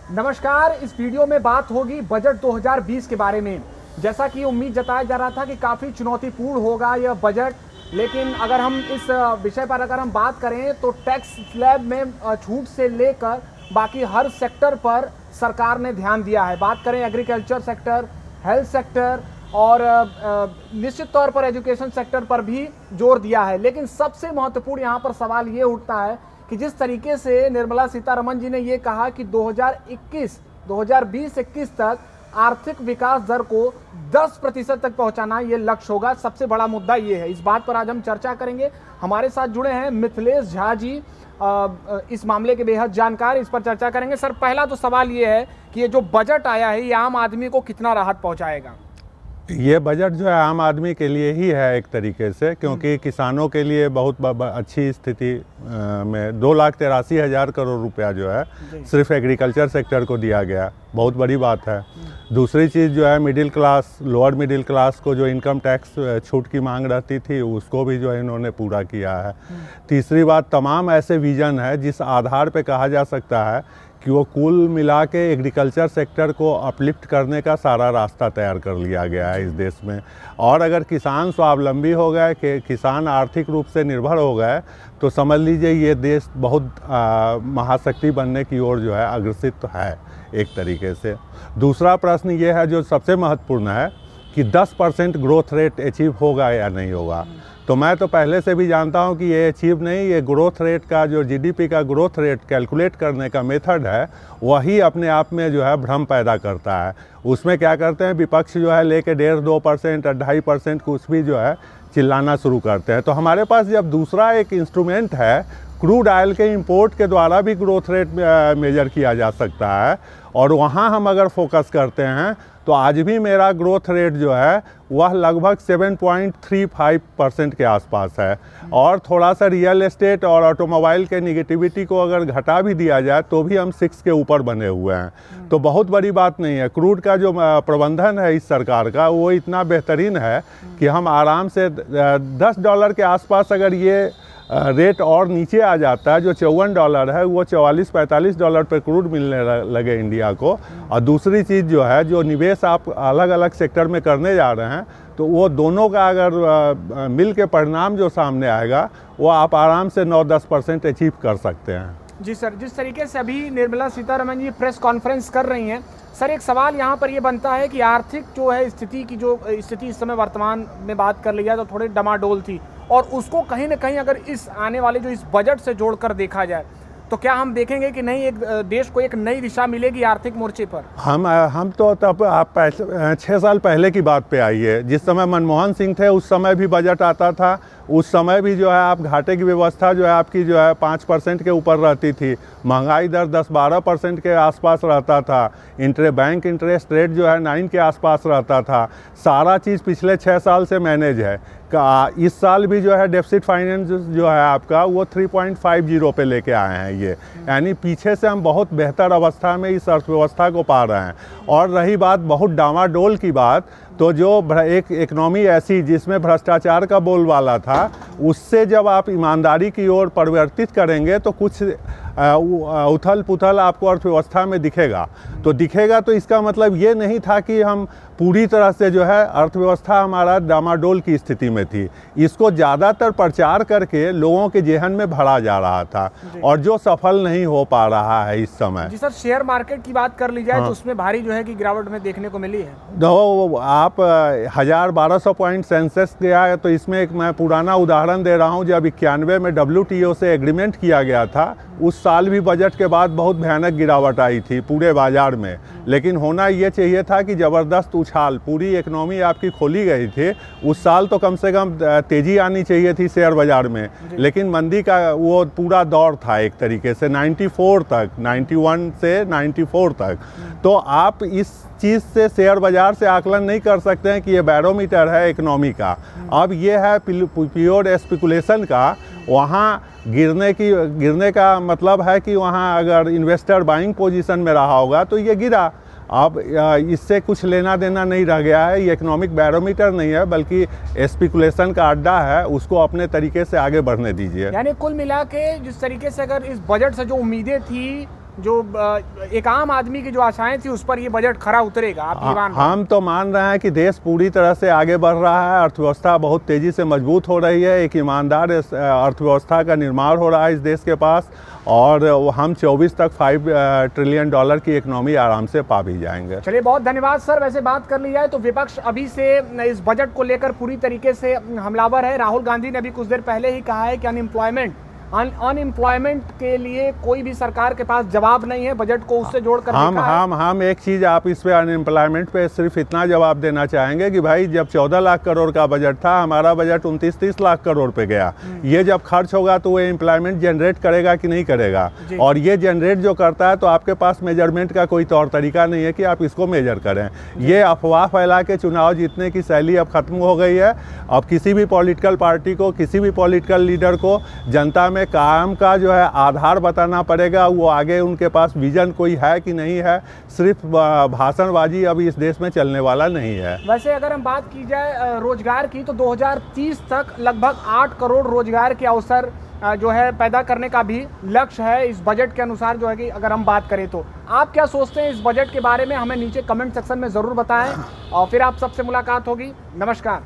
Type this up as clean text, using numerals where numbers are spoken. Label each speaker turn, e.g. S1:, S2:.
S1: नमस्कार। इस वीडियो में बात होगी बजट 2020 के बारे में। जैसा कि उम्मीद जताया जा रहा था कि काफ़ी चुनौतीपूर्ण होगा यह बजट, लेकिन अगर हम इस विषय पर हम बात करें तो टैक्स स्लैब में छूट से लेकर बाकी हर सेक्टर पर सरकार ने ध्यान दिया है। बात करें एग्रीकल्चर सेक्टर, हेल्थ सेक्टर और निश्चित तौर पर एजुकेशन सेक्टर पर भी जोर दिया है। लेकिन सबसे महत्वपूर्ण यहाँ पर सवाल ये उठता है कि जिस तरीके से निर्मला सीतारमण जी ने ये कहा कि 2020-21 तक आर्थिक विकास दर को 10% तक पहुंचाना ये लक्ष्य होगा। सबसे बड़ा मुद्दा ये है। इस बात पर आज हम चर्चा करेंगे। हमारे साथ जुड़े हैं मिथिलेश झा जी, इस मामले के बेहद जानकार, इस पर चर्चा करेंगे। सर, पहला तो सवाल ये है कि ये जो बजट आया है ये आम आदमी को कितना राहत पहुंचाएगा?
S2: ये बजट जो है आम आदमी के लिए ही है एक तरीके से, क्योंकि किसानों के लिए बहुत अच्छी स्थिति में 2,83,000 करोड़ रुपया जो है सिर्फ एग्रीकल्चर सेक्टर को दिया गया, बहुत बड़ी बात है। दूसरी चीज़ जो है middle class, lower middle class को जो इनकम टैक्स छूट की मांग रहती थी उसको भी जो है इन्होंने पूरा किया है। तीसरी बात, तमाम ऐसे विजन है जिस आधार पे कहा जा सकता है कि वो कुल मिला के एग्रीकल्चर सेक्टर को अपलिफ्ट करने का सारा रास्ता तैयार कर लिया गया है इस देश में। और अगर किसान स्वावलंबी हो गए, कि किसान आर्थिक रूप से निर्भर हो गए, तो समझ लीजिए ये देश बहुत महाशक्ति बनने की ओर जो है अग्रसित है एक तरीके से। दूसरा प्रश्न ये है जो सबसे महत्वपूर्ण है कि 10% ग्रोथ रेट अचीव होगा या नहीं होगा। तो मैं तो पहले से भी जानता हूं कि ये अचीव नहीं, ये ग्रोथ रेट का जो जीडीपी का ग्रोथ रेट कैलकुलेट करने का मेथड है वही अपने आप में जो है भ्रम पैदा करता है। उसमें क्या करते हैं, विपक्ष जो है लेके 1.5-2%, 2.5% कुछ भी जो है चिल्लाना शुरू करते हैं। तो हमारे पास जब दूसरा एक इंस्ट्रूमेंट है, क्रूड ऑयल के इंपोर्ट के द्वारा भी ग्रोथ रेट मेजर किया जा सकता है, और वहाँ हम अगर फोकस करते हैं तो आज भी मेरा ग्रोथ रेट जो है वह लगभग 7.35% के आसपास है। और थोड़ा सा रियल एस्टेट और ऑटोमोबाइल के निगेटिविटी को अगर घटा भी दिया जाए तो भी हम 6 के ऊपर बने हुए हैं। तो बहुत बड़ी बात नहीं है। क्रूड का जो प्रबंधन है इस सरकार का वो इतना बेहतरीन है कि हम आराम से $10 के आसपास अगर ये रेट और नीचे आ जाता है, जो $54 है वो $44-45 पर क्रूड मिलने लगे इंडिया को। और दूसरी चीज़ जो है, जो निवेश आप अलग अलग सेक्टर में करने जा रहे हैं, तो वो दोनों का अगर मिल के परिणाम जो सामने आएगा वो आप आराम से 9-10% अचीव कर सकते हैं।
S1: जी सर, जिस तरीके से अभी निर्मला सीतारमण जी प्रेस कॉन्फ्रेंस कर रही हैं, सर एक सवाल यहाँ पर ये बनता है कि आर्थिक जो है स्थिति की जो स्थिति इस समय वर्तमान में बात कर ली जाए तो थोड़ी डमाडोल थी, और उसको कहीं ना कहीं अगर इस आने वाले जो इस बजट से जोड़कर देखा जाए तो क्या हम देखेंगे कि नहीं, एक देश को एक नई दिशा मिलेगी आर्थिक मोर्चे पर? हम
S2: तो तब आप 6 साल पहले की बात पे आइए, जिस समय मनमोहन सिंह थे उस समय भी बजट आता था। उस समय भी जो है आप घाटे की व्यवस्था जो है आपकी जो है 5% के ऊपर रहती थी, महंगाई दर 10-12% के आसपास रहता था, बैंक इंटरेस्ट रेट जो है 9 के आसपास रहता था। सारा चीज़ पिछले 6 साल से मैनेज है। इस साल भी जो है डेफिसिट फाइनेंस जो है आपका वो 3.50 पे लेके आए हैं ये, यानी पीछे से हम बहुत बेहतर अवस्था में इस अर्थव्यवस्था को पा रहे हैं। और रही बात बहुत डामाडोल की बात, तो जो एक इकनॉमी ऐसी जिसमें भ्रष्टाचार का बोलबाला था, उससे जब आप ईमानदारी की ओर परिवर्तित करेंगे तो कुछ उथल पुथल आपको अर्थव्यवस्था में दिखेगा। तो दिखेगा तो इसका मतलब ये नहीं था कि हम पूरी तरह से जो है अर्थव्यवस्था हमारा डामाडोल की स्थिति में थी। इसको ज़्यादातर प्रचार करके लोगों के जेहन में भरा जा रहा था, और जो सफल नहीं हो पा रहा है इस समय।
S1: जी सर, शेयर मार्केट की बात कर ली जाए तो उसमें भारी जो है कि गिरावट में देखने को मिली है।
S2: आप 1000-1200 पॉइंट सेंसेक्स गया है, तो इसमें एक मैं पुराना उदाहरण दे रहा हूँ। जब 91 में WTO से एग्रीमेंट किया गया था, उस साल भी बजट के बाद बहुत भयानक गिरावट आई थी पूरे बाजार में। लेकिन होना ये चाहिए था कि ज़बरदस्त उछाल, पूरी इकनॉमी आपकी खोली गई थी। उस साल तो कम से कम तेज़ी आनी चाहिए थी शेयर बाज़ार में, लेकिन मंदी का वो पूरा दौर था एक तरीके से 94 तक, 91 से 94 तक। तो आप इस चीज़ से शेयर बाज़ार से आकलन नहीं कर सकते हैं कि ये बैरोमीटर है इकनॉमी का। अब ये है प्योर स्पेकुलेशन का। वहाँ गिरने का मतलब है कि वहाँ अगर इन्वेस्टर बाइंग पोजीशन में रहा होगा तो ये गिरा। अब इससे कुछ लेना देना नहीं रह गया है। ये इकोनॉमिक बैरोमीटर नहीं है, बल्कि स्पेकुलेशन का अड्डा है। उसको अपने तरीके से आगे बढ़ने दीजिए।
S1: यानी कुल मिला के जिस तरीके से अगर इस बजट से जो उम्मीदें थी जो एक आम आदमी की जो आशाएं थी उस पर ये बजट खरा उतरेगा? आप ईमान
S2: हम तो मान रहे हैं कि देश पूरी तरह से आगे बढ़ रहा है, अर्थव्यवस्था बहुत तेजी से मजबूत हो रही है, एक ईमानदार अर्थव्यवस्था का निर्माण हो रहा है इस देश के पास, और हम 24 तक $5 ट्रिलियन की इकोनॉमी आराम से पा भी जाएंगे।
S1: चलिए, बहुत धन्यवाद सर। वैसे बात कर ली जाए तो विपक्ष अभी से इस बजट को लेकर पूरी तरीके से हमलावर है। राहुल गांधी ने अभी कुछ देर पहले ही कहा है कि अनएम्प्लॉयमेंट के लिए कोई भी सरकार के पास जवाब नहीं है, बजट को उससे जोड़कर
S2: हम एक चीज आप इस पे अनएम्प्लॉयमेंट पे सिर्फ इतना जवाब देना चाहेंगे कि भाई जब 14 लाख करोड़ का बजट था, हमारा बजट 29-30 लाख करोड़ पे गया। ये जब खर्च होगा तो वो एम्प्लॉयमेंट जनरेट करेगा कि नहीं करेगा, और ये जनरेट जो करता है तो आपके पास मेजरमेंट का कोई तौर तरीका नहीं है कि आप इसको मेजर करें। ये अफवाह फैला के चुनाव जीतने की शैली अब खत्म हो गई है। अब किसी भी पॉलिटिकल पार्टी को, किसी भी पॉलिटिकल लीडर को जनता में काम का जो है आधार बताना पड़ेगा। वो आगे उनके पास विजन कोई है कि नहीं है, सिर्फ भाषणबाजी अभी इस देश में चलने वाला नहीं है।
S1: वैसे अगर हम बात की जाए रोजगार की तो 2030 तक लगभग 8 करोड़ रोजगार के अवसर जो है पैदा करने का भी लक्ष्य है इस बजट के अनुसार, जो है कि अगर हम बात करें तो आप क्या सोचते हैं इस बजट के बारे में, हमें नीचे कमेंट सेक्शन में ज़रूर बताएं, और फिर आप सबसे मुलाकात होगी। नमस्कार।